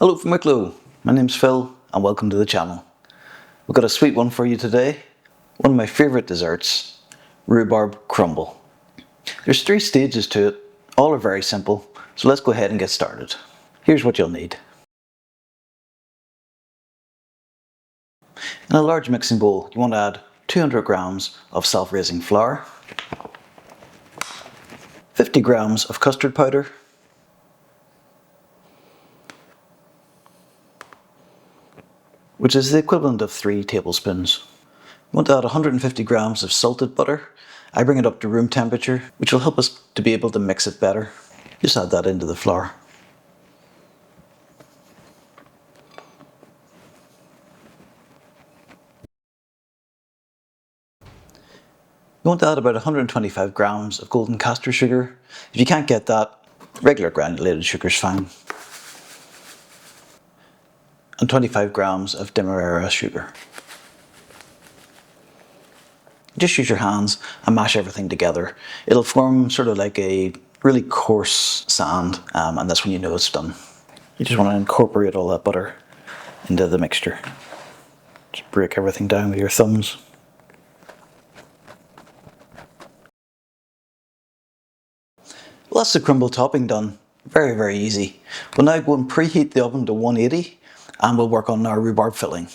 Hello from Wicklow, my name's Phil and welcome to the channel. We've got a sweet one for you today, one of my favourite desserts, Rhubarb Crumble. There's 3 stages to it, all are very simple, so let's go ahead and get started. Here's what you'll need. In a large mixing bowl, you want to add 200 grams of self-raising flour, 50 grams of custard powder, which is the equivalent of 3 tablespoons. You want to add 150 grams of salted butter. I bring it up to room temperature, which will help us to be able to mix it better. Just add that into the flour. You want to add about 125 grams of golden castor sugar. If you can't get that, regular granulated sugar is fine. And 25 grams of demerara sugar. Just use your hands and mash everything together. It'll form sort of like a really coarse sand, and that's when you know it's done. You just want to incorporate all that butter into the mixture. Just break everything down with your thumbs. Well, that's the crumble topping done. Very, very easy. We'll now go and preheat the oven to 180 and we'll work on our rhubarb filling.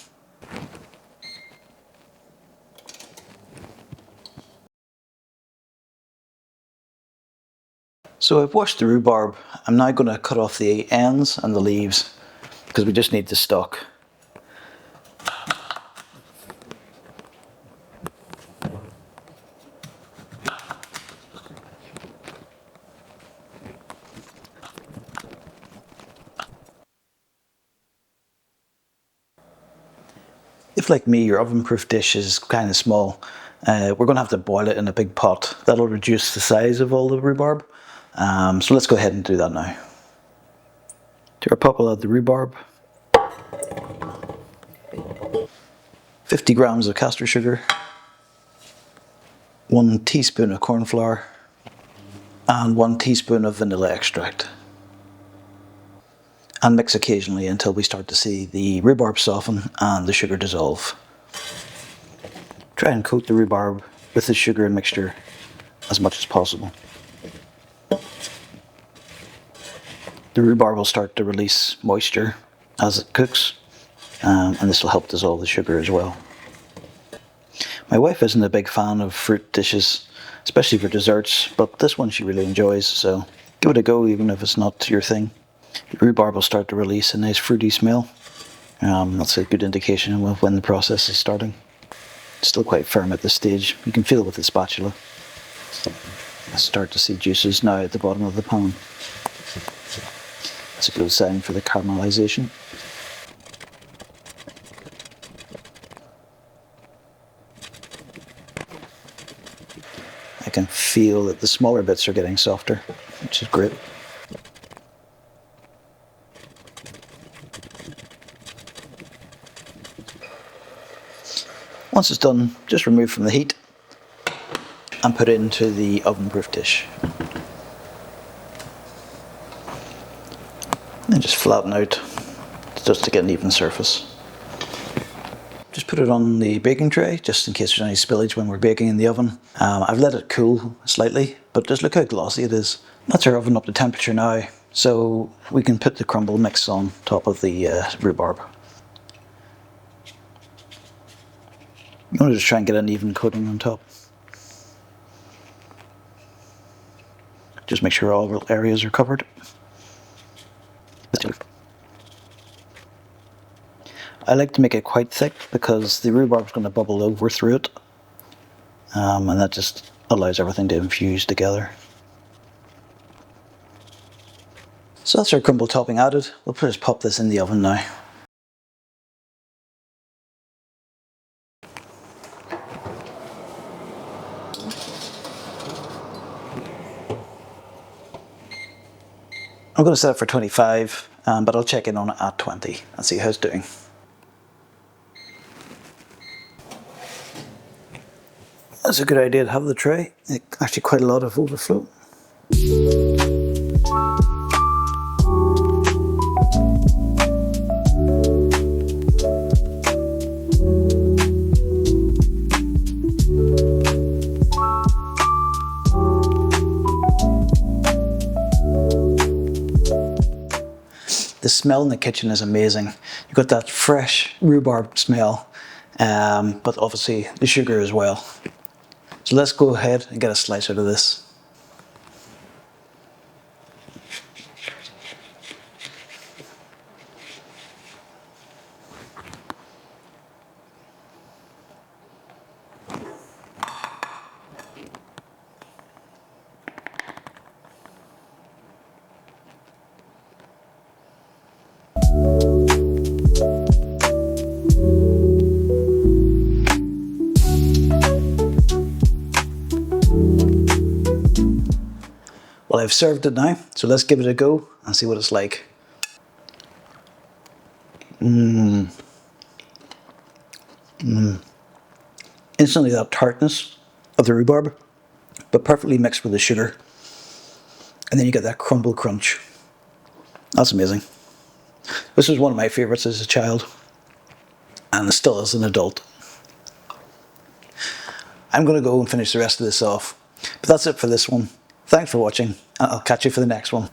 So I've washed the rhubarb. I'm now going to cut off the ends and the leaves because we just need the stalk. If, like me, your oven-proof dish is kind of small, we're going to have to boil it in a big pot. That'll reduce the size of all the rhubarb. So let's go ahead and do that now. To our pot we'll add the rhubarb, 50 grams of castor sugar, 1 teaspoon of corn flour, and 1 teaspoon of vanilla extract. And mix occasionally until we start to see the rhubarb soften and the sugar dissolve. Try and coat the rhubarb with the sugar and mixture as much as possible. The rhubarb will start to release moisture as it cooks, and this will help dissolve the sugar as well. My wife isn't a big fan of fruit dishes, especially for desserts, but this one she really enjoys, so give it a go even if it's not your thing. The rhubarb will start to release a nice fruity smell. That's a good indication of when the process is starting. It's still quite firm at this stage. You can feel it with the spatula. I start to see juices now at the bottom of the pan. That's a good sign for the caramelization. I can feel that the smaller bits are getting softer, which is great. Once it's done, just remove from the heat and put it into the oven-proof dish. And just flatten out just to get an even surface. Just put it on the baking tray just in case there's any spillage when we're baking in the oven. I've let it cool slightly, but just look how glossy it is. That's our oven up to temperature now, so we can put the crumble mix on top of the rhubarb. You want to just try and get an even coating on top. Just make sure all areas are covered. I like to make it quite thick because the rhubarb is going to bubble over through it, and that just allows everything to infuse together. So that's our crumble topping added. We'll just pop this in the oven now. I'm going to set it for 25, but I'll check in on it at 20 and see how it's doing. That's a good idea to have the tray. Actually quite a lot of overflow. The smell in the kitchen is amazing. You've got that fresh rhubarb smell, but obviously the sugar as well. So let's go ahead and get a slice out of this. Well, I've served it now, so let's give it a go and see what it's like. Instantly that tartness of the rhubarb, but perfectly mixed with the sugar. And then you get that crumble crunch. That's amazing. This was one of my favorites as a child, and still as an adult. I'm going to go and finish the rest of this off. But that's it for this one. Thanks for watching, and I'll catch you for the next one.